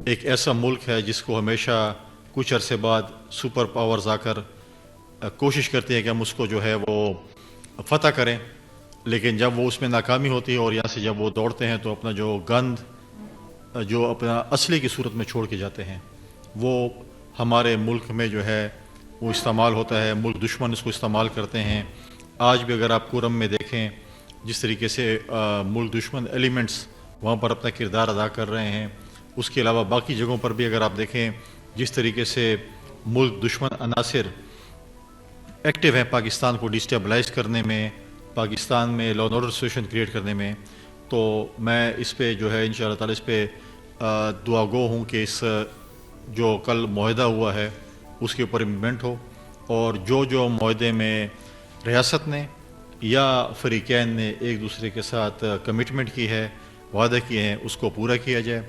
ایک ایسا ملک ہے جس کو ہمیشہ کچھ عرصے بعد سپر پاورز آ کر کوشش کرتے ہیں کہ ہم اس کو جو ہے وہ فتح کریں، لیکن جب وہ اس میں ناکامی ہوتی ہے اور یہاں سے جب وہ دوڑتے ہیں تو اپنا جو گند جو اپنا اصلی کی صورت میں چھوڑ کے جاتے ہیں وہ ہمارے ملک میں جو ہے وہ استعمال ہوتا ہے، ملک دشمن اس کو استعمال کرتے ہیں۔ آج بھی اگر آپ کورم میں دیکھیں جس طریقے سے ملک دشمن ایلیمنٹس وہاں پر اپنا کردار ادا کر رہے ہیں، اس کے علاوہ باقی جگہوں پر بھی اگر آپ دیکھیں جس طریقے سے ملک دشمن عناصر ایکٹیو ہیں پاکستان کو ڈسٹیبلائز کرنے میں، پاکستان میں law and order situation create کرنے میں، تو میں اس پہ جو ہے انشاءاللہ تعالی اس پہ دعا گو ہوں کہ اس جو کل معاہدہ ہوا ہے اس کے اوپر امپلیمنٹ ہو، اور جو معاہدے میں ریاست نے یا فریقین نے ایک دوسرے کے ساتھ کمٹمنٹ کی ہے، وعدہ کیے ہیں، اس کو پورا کیا جائے۔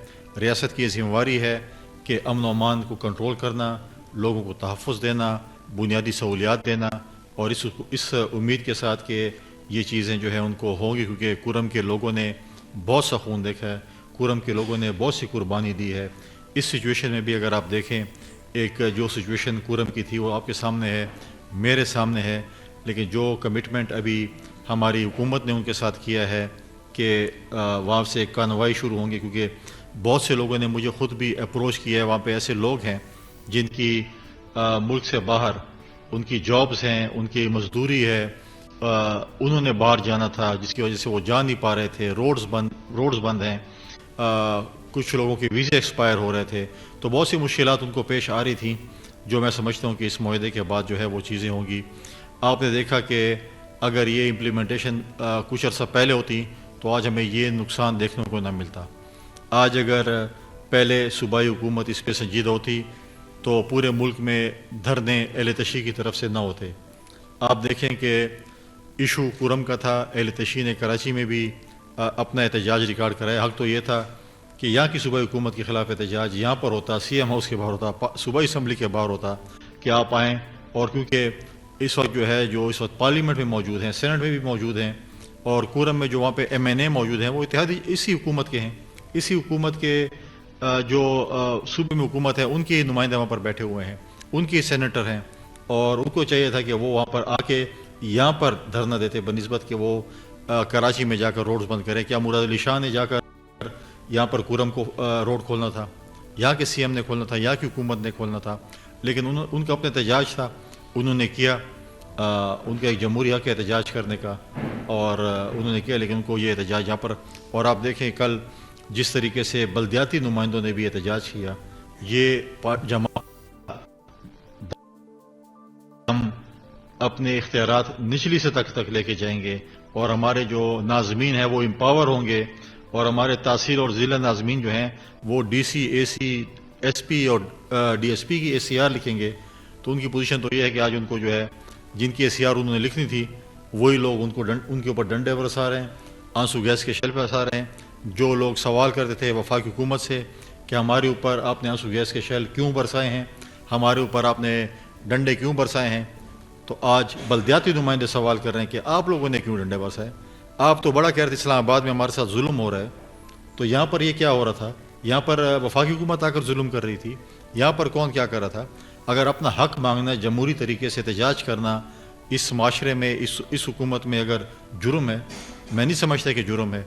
ریاست کی ذمہ داری ہے کہ امن و امان کو کنٹرول کرنا، لوگوں کو تحفظ دینا، بنیادی سہولیات دینا، اور اس امید کے ساتھ کہ یہ چیزیں جو ہیں ان کو ہوں گی، کیونکہ کورم کے لوگوں نے بہت سا خون دیکھا ہے، کورم کے لوگوں نے بہت سی قربانی دی ہے۔ اس سچویشن میں بھی اگر آپ دیکھیں ایک جو سچویشن کورم کی تھی وہ آپ کے سامنے ہے، میرے سامنے ہے، لیکن جو کمٹمنٹ ابھی ہماری حکومت نے ان کے ساتھ کیا ہے کہ وہاں سے کانوائی شروع ہوں گی، کیونکہ بہت سے لوگوں نے مجھے خود بھی اپروچ کیا ہے، وہاں پہ ایسے لوگ ہیں جن کی ملک سے باہر ان کی جابز ہیں، ان کی مزدوری ہے، انہوں نے باہر جانا تھا جس کی وجہ سے وہ جا نہیں پا رہے تھے، روڈز بند ہیں، کچھ لوگوں کے ویزے ایکسپائر ہو رہے تھے، تو بہت سی مشکلات ان کو پیش آ رہی تھیں، جو میں سمجھتا ہوں کہ اس معاہدے کے بعد جو ہے وہ چیزیں ہوں گی۔ آپ نے دیکھا کہ اگر یہ امپلیمنٹیشن کچھ عرصہ پہلے ہوتی تو آج ہمیں یہ نقصان دیکھنے کو نہ ملتا۔ آج اگر پہلے صوبائی حکومت اس پہ سنجیدہ ہوتی تو پورے ملک میں دھرنے اہل تشیع کی طرف سے نہ ہوتے۔ آپ دیکھیں کہ ایشو کورم کا تھا، اہل تشیع نے کراچی میں بھی اپنا احتجاج ریکارڈ کرایا۔ حق تو یہ تھا کہ یہاں کی صوبائی حکومت کے خلاف احتجاج یہاں پر ہوتا، سی ایم ہاؤس کے باہر ہوتا، صوبائی اسمبلی کے باہر ہوتا کہ آپ آئیں، اور کیونکہ اس وقت جو ہے جو اس وقت پارلیمنٹ میں موجود ہیں، سینٹ میں بھی موجود ہیں، اور کورم میں جو وہاں پہ ایم این اے موجود ہیں وہ اتحادی اسی حکومت کے ہیں، اسی حکومت کے جو صوبے میں حکومت ہے ان کے نمائندے وہاں پر بیٹھے ہوئے ہیں، ان کے سینیٹر ہیں، اور ان کو چاہیے تھا کہ وہ وہاں پر آ کے یہاں پر دھرنا دیتے بنسبت کہ وہ کراچی میں جا کر روڈز بند کریں۔ کیا مراد علی شاہ نے جا کر یہاں پر کورم کو روڈ کھولنا تھا؟ یہاں کے سی ایم نے کھولنا تھا، یہاں کی حکومت نے کھولنا تھا، لیکن ان کا اپنا احتجاج تھا، انہوں نے کیا، ان کا ایک جمہوری حق ہے احتجاج کرنے کا، اور انہوں نے کیا، لیکن ان کو یہ احتجاج یہاں پر، اور آپ دیکھیں کل جس طریقے سے بلدیاتی نمائندوں نے بھی احتجاج کیا، یہ جماعت ہم اپنے اختیارات نچلی سطح تک لے کے جائیں گے، اور ہمارے جو ناظمین ہیں وہ امپاور ہوں گے، اور ہمارے تحصیل اور ضلع ناظمین جو ہیں وہ ڈی سی، اے سی، ایس پی اور ڈی ایس پی کی اے سی آر لکھیں گے۔ تو ان کی پوزیشن تو یہ ہے کہ آج ان کو جو ہے جن کی اے سی آر انہوں نے لکھنی تھی وہی لوگ ان کے اوپر ڈنڈے برسا رہے ہیں، آنسو گیس کے شیل برسا رہے ہیں۔ جو لوگ سوال کرتے تھے وفاقی حکومت سے کہ ہمارے اوپر آپ نے آنسو گیس کے شیل کیوں برسائے ہیں، ہمارے اوپر آپ نے ڈنڈے کیوں برسائے ہیں، تو آج بلدیاتی نمائندے سوال کر رہے ہیں کہ آپ لوگوں نے کیوں ڈنڈے برسائے؟ آپ تو بڑا کہہ رہے تھے اسلام آباد میں ہمارے ساتھ ظلم ہو رہا ہے، تو یہاں پر یہ کیا ہو رہا تھا؟ یہاں پر وفاقی حکومت آ کر ظلم کر رہی تھی، یہاں پر کون کیا کر رہا تھا؟ اگر اپنا حق مانگنا، جمہوری طریقے سے احتجاج کرنا اس معاشرے میں، اس حکومت میں اگر جرم ہے، میں نہیں سمجھتا کہ جرم ہے۔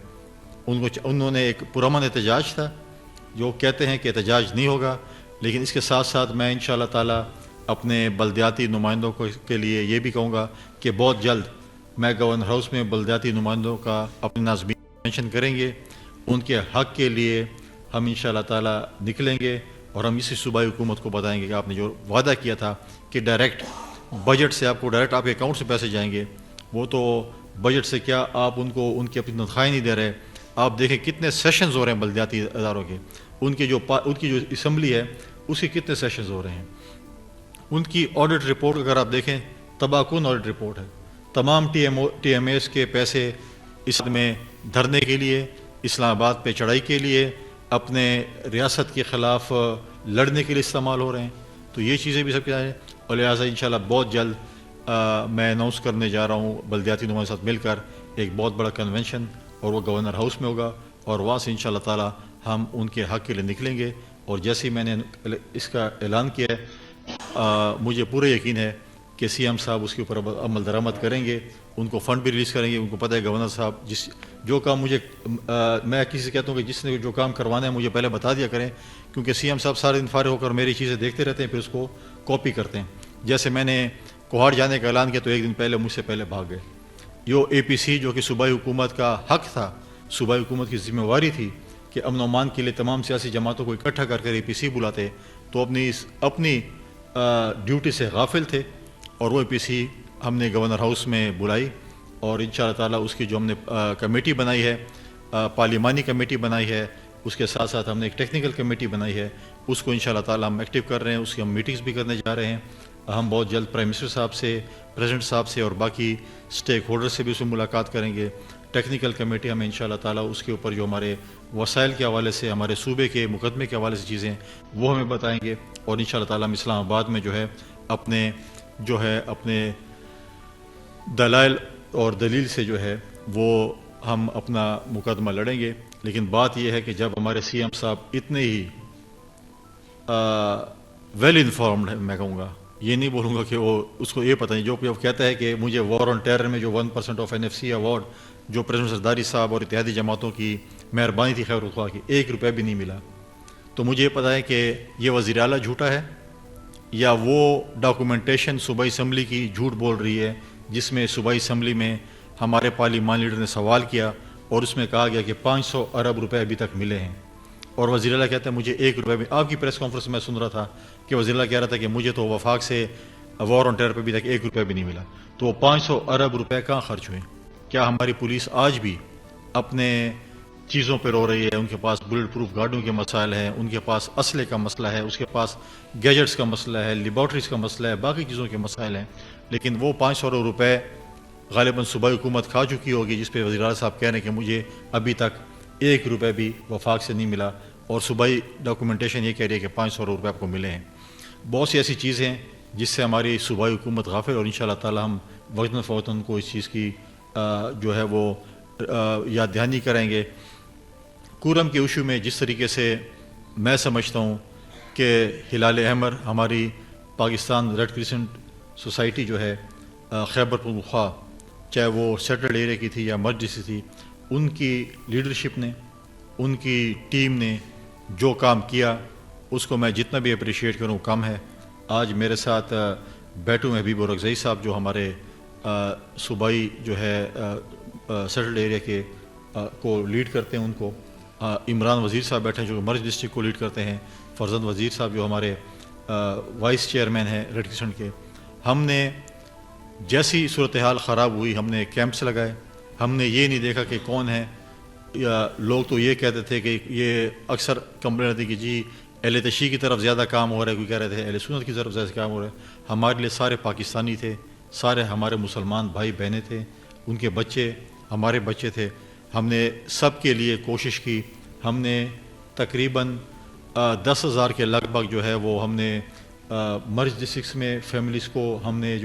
انہوں نے ایک پرامن احتجاج تھا، جو کہتے ہیں کہ احتجاج نہیں ہوگا، لیکن اس کے ساتھ ساتھ میں انشاءاللہ تعالی اپنے بلدیاتی نمائندوں کے لیے یہ بھی کہوں گا کہ بہت جلد میں گورنر ہاؤس میں بلدیاتی نمائندوں کا اپنے ناظمین مینشن کریں گے، ان کے حق کے لیے ہم انشاءاللہ تعالی نکلیں گے، اور ہم اسی صوبائی حکومت کو بتائیں گے کہ آپ نے جو وعدہ کیا تھا کہ ڈائریکٹ بجٹ سے آپ کو ڈائریکٹ آپ کے اکاؤنٹ سے پیسے جائیں گے، وہ تو بجٹ سے کیا، آپ ان کو ان کی اپنی تنخواہیں نہیں دے رہے۔ آپ دیکھیں کتنے سیشنز ہو رہے ہیں بلدیاتی اداروں کے، ان کی جو اسمبلی ہے اس کے کتنے سیشنز ہو رہے ہیں، ان کی آڈٹ رپورٹ اگر آپ دیکھیں تباہ کن آڈٹ رپورٹ ہے۔ تمام ٹی ایم ایس کے پیسے اس میں دھرنے کے لیے، اسلام آباد پہ چڑھائی کے لیے، اپنے ریاست کے خلاف لڑنے کے لیے استعمال ہو رہے ہیں۔ تو یہ چیزیں بھی سب کیا ہے، اور لہٰذا انشاءاللہ بہت جلد میں اناؤنس کرنے جا رہا ہوں بلدیاتی نمائندوں کے ساتھ مل کر ایک بہت بڑا کنونشن، اور وہ گورنر ہاؤس میں ہوگا، اور وہاں سے انشاءاللہ تعالی ہم ان کے حق کے لیے نکلیں گے، اور جیسے ہی میں نے اس کا اعلان کیا ہے مجھے پورا یقین ہے کہ سی ایم صاحب اس کے اوپر عمل درآمد کریں گے، ان کو فنڈ بھی ریلیز کریں گے. ان کو پتہ ہے گورنر صاحب جو کام مجھے میں کسی سے کہتا ہوں کہ جس نے جو کام کروانا ہے مجھے پہلے بتا دیا کریں، کیونکہ سی ایم صاحب سارے دن فارغ ہو کر میری چیزیں دیکھتے رہتے ہیں، پھر اس کو کاپی کرتے ہیں. جیسے میں نے کوہاڑ جانے کا اعلان کیا تو ایک دن پہلے مجھ سے پہلے بھاگ گئے. یہ اے پی سی جو کہ صوبائی حکومت کا حق تھا، صوبائی حکومت کی ذمہ داری تھی کہ امن و امان کے لیے تمام سیاسی جماعتوں کو اکٹھا کر اے پی سی بلاتے، تو اپنی ڈیوٹی سے غافل تھے. اور وہ اے پی سی ہم نے گورنر ہاؤس میں بلائی، اور انشاءاللہ تعالیٰ اس کی جو ہم نے کمیٹی بنائی ہے، پارلیمانی کمیٹی بنائی ہے، اس کے ساتھ ساتھ ہم نے ایک ٹیکنیکل کمیٹی بنائی ہے، اس کو انشاءاللہ تعالیٰ ہم ایکٹیو کر رہے ہیں. اس کی ہم میٹنگز بھی کرنے جا رہے ہیں. ہم بہت جلد پرائم منسٹر صاحب سے، پریزیڈنٹ صاحب سے اور باقی اسٹیک ہولڈر سے بھی اس میں ملاقات کریں گے. ٹیکنیکل کمیٹی ہمیں انشاءاللہ تعالیٰ اس کے اوپر جو ہمارے وسائل کے حوالے سے، ہمارے صوبے کے مقدمے کے حوالے سے چیزیں وہ ہمیں بتائیں گے. اور انشاءاللہ تعالیٰ ہم اسلام آباد میں اپنے دلائل اور دلیل سے وہ ہم اپنا مقدمہ لڑیں گے. لیکن بات یہ ہے کہ جب ہمارے سی ایم صاحب اتنے ہی ویل انفارمڈ ہے، میں کہوں گا، یہ نہیں بولوں گا کہ وہ اس کو یہ پتہ نہیں، جو کہتا ہے کہ مجھے وار آن ٹیرر میں جو 1% آف NFC ایوارڈ جو پریزیڈنٹ زرداری صاحب اور اتحادی جماعتوں کی مہربانی تھی خیر خواہ کی، 1 روپے بھی نہیں ملا. تو مجھے یہ پتہ ہے کہ یہ وزیر اعلیٰ جھوٹا ہے، یا وہ ڈاکومنٹیشن صوبائی اسمبلی کی جھوٹ بول رہی ہے، جس میں صوبائی اسمبلی میں ہمارے پارلیمان لیڈر نے سوال کیا اور اس میں کہا گیا کہ 500 ارب روپے ابھی تک ملے ہیں، اور وزیر اعلیٰ کہتا ہے مجھے 1 روپے بھی. آپ کی پریس کانفرنس میں سن رہا تھا کہ وزیر اعلیٰ کہہ رہا تھا کہ مجھے تو وفاق سے وار آن ٹیرر پہ ابھی تک 1 روپے بھی نہیں ملا. تو وہ 500 ارب روپے کہاں خرچ ہوئے؟ کیا ہماری پولیس آج بھی اپنے چیزوں پہ رو رہی ہے؟ ان کے پاس بلٹ پروف گاڑیوں کے مسائل ہیں، ان کے پاس اسلحے کا مسئلہ ہے، اس کے پاس گیجٹس کا مسئلہ ہے، لیبارٹریز کا مسئلہ ہے، باقی چیزوں کے مسائل ہیں. لیکن وہ 500 روپے غالباً صوبائی حکومت کھا چکی ہوگی، جس پہ وزیر اعلیٰ صاحب کہہ رہے ہیں کہ مجھے ابھی تک 1 روپے بھی وفاق سے نہیں ملا، اور صوبائی ڈاکومنٹیشن یہ کہہ رہی ہے کہ 500 روپے آپ کو ملے ہیں. بہت سی ایسی چیزیں ہیں جس سے ہماری صوبائی حکومت غافل، اور انشاءاللہ تعالی ہم وقتاً فوقتاً کو اس چیز کی وہ یاد دہانی کریں گے. کورم کے ایشو میں جس طریقے سے میں سمجھتا ہوں کہ ہلال احمر، ہماری Pakistan red crescent society Khyber Pakhtunkhwa, چاہے وہ سیٹلڈ ایریا کی تھی یا مرج سے تھی، ان کی لیڈرشپ نے، ان کی ٹیم نے جو کام کیا اس کو میں جتنا بھی اپریشیٹ کروں کم ہے. آج میرے ساتھ بیٹو محبیب اورکزئی صاحب جو ہمارے صوبائی سیٹلڈ ایریا کے کو لیڈ کرتے ہیں، ان کو عمران وزیر صاحب بیٹھے ہیں جو مرج ڈسٹرکٹ کو لیڈ کرتے ہیں، فرزند وزیر صاحب جو ہمارے وائس چیئرمین ہیں ریڈ کرسنٹ کے. ہم نے جیسی صورتحال خراب ہوئی ہم نے کیمپس لگائے. ہم نے یہ نہیں دیکھا کہ کون ہے، یا لوگ تو یہ کہتے تھے کہ یہ اکثر کمپلین آتی کہ جی اہل تشیع کی طرف زیادہ کام ہو رہا ہے، کوئی کہہ رہے تھے اہل سنت کی طرف زیادہ کام ہو رہا ہے. ہمارے لیے سارے پاکستانی تھے، سارے ہمارے مسلمان بھائی بہنیں تھے، ان کے بچے ہمارے بچے تھے. ہم نے سب کے لیے کوشش کی. ہم نے تقریباً 10,000 کے لگ بھگ وہ ہم نے مرج ڈسٹرکٹس میں فیملیز کو ہم نے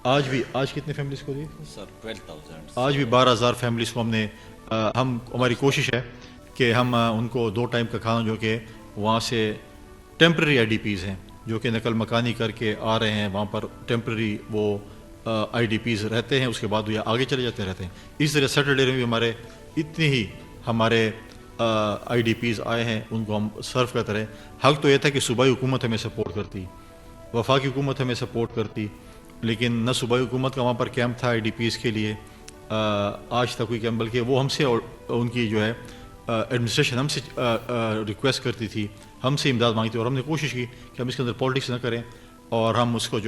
آج کتنے فیملیز کو دی سر 12,000 آج بھی 12,000 فیملیز کو ہم نے ہماری کوشش ہے کہ ہم ان کو 2 ٹائم کا کھانا جو کہ وہاں سے ٹیمپرری IDPs ہیں جو کہ نقل مکانی کر کے آ رہے ہیں، وہاں پر ٹیمپرری وہ IDPs رہتے ہیں، اس کے بعد وہ آگے چلے جاتے رہتے ہیں. اس طرح سیٹرڈے میں بھی ہمارے اتنے ہی ہمارے IDPs آئے ہیں، ان کو ہم سرو کرتے رہے. حق تو یہ تھا کہ صوبائی حکومت ہمیں سپورٹ کرتی، وفاقی حکومت ہمیں سپورٹ کرتی، لیکن نہ صوبائی حکومت کا وہاں پر کیمپ تھا IDPs کے لیے آج تک کوئی کیمپ، بلکہ وہ ہم سے ان کی ایڈمنسٹریشن ہم سے ریکویسٹ کرتی تھی، ہم سے امداد مانگتی، اور ہم نے کوشش کی کہ ہم اس کے اندر پالیٹکس نہ کریں اور ہم اس کو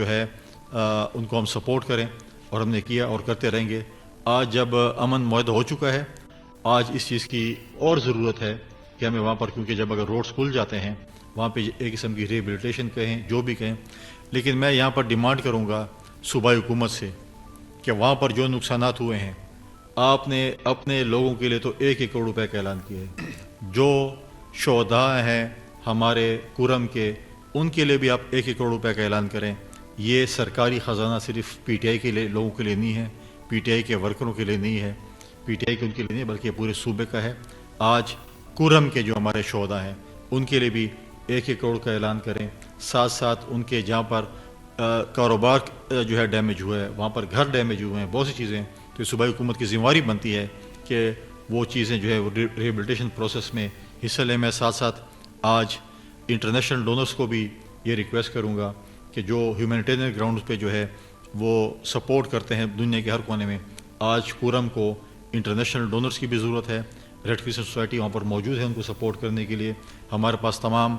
ان کو ہم سپورٹ کریں، اور ہم نے کیا اور کرتے رہیں گے. آج جب امن معاہدہ ہو چکا ہے، آج اس چیز کی اور ضرورت ہے کہ ہمیں وہاں پر، کیونکہ جب اگر روڈز کھل جاتے ہیں وہاں پہ ایک قسم کی ریہیبلیٹیشن کہیں جو بھی کہیں، لیکن میں یہاں پر ڈیمانڈ کروں گا صوبائی حکومت سے کہ وہاں پر جو نقصانات ہوئے ہیں، آپ نے اپنے لوگوں کے لیے تو 1 کروڑ روپے کا اعلان کیا ہے. جو شہداء ہیں ہمارے کورم کے، ان کے لیے بھی آپ 1 کروڑ روپے کا اعلان کریں. یہ سرکاری خزانہ صرف PTI کے لیے لوگوں کے لیے نہیں ہے، PTI کے ورکروں کے لیے نہیں ہے، PTI کے ان کے لیے نہیں بلکہ پورے صوبے کا ہے. آج کورم کے جو ہمارے شہداء ہیں ان کے لیے بھی 1 کروڑ کا اعلان کریں، ساتھ ساتھ ان کے جہاں پر کاروبار جو ہے ڈیمیج ہوا ہے، وہاں پر گھر ڈیمیج ہوئے ہیں، بہت سی چیزیں، تو صوبائی حکومت کی ذمہ داری بنتی ہے کہ وہ چیزیں جو ہے وہ ریہیبلیٹیشن پروسیس میں حصہ لیں۔ میں ساتھ ساتھ آج انٹرنیشنل ڈونرز کو بھی یہ ریکویسٹ کروں گا کہ جو ہیومینیٹیرین گراؤنڈ پہ جو ہے وہ سپورٹ کرتے ہیں دنیا کے ہر کونے میں، آج پورم کو انٹرنیشنل ڈونرز کی بھی ضرورت ہے۔ ریڈ کرسچن سوسائٹی وہاں پر موجود ہے ان کو سپورٹ کرنے کے لیے، ہمارے پاس تمام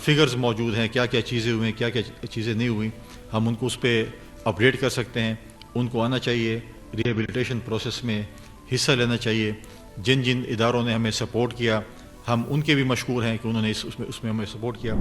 فگرز موجود ہیں، کیا کیا چیزیں ہوئیں، کیا کیا چیزیں نہیں ہوئیں، ہم ان کو اس پہ اپڈیٹ کر سکتے ہیں۔ ان کو آنا چاہیے، ریہیبلیٹیشن پروسیس میں حصہ لینا چاہیے۔ جن جن اداروں نے ہمیں سپورٹ کیا، ہم ان کے بھی مشکور ہیں کہ انہوں نے اس میں ہمیں سپورٹ کیا۔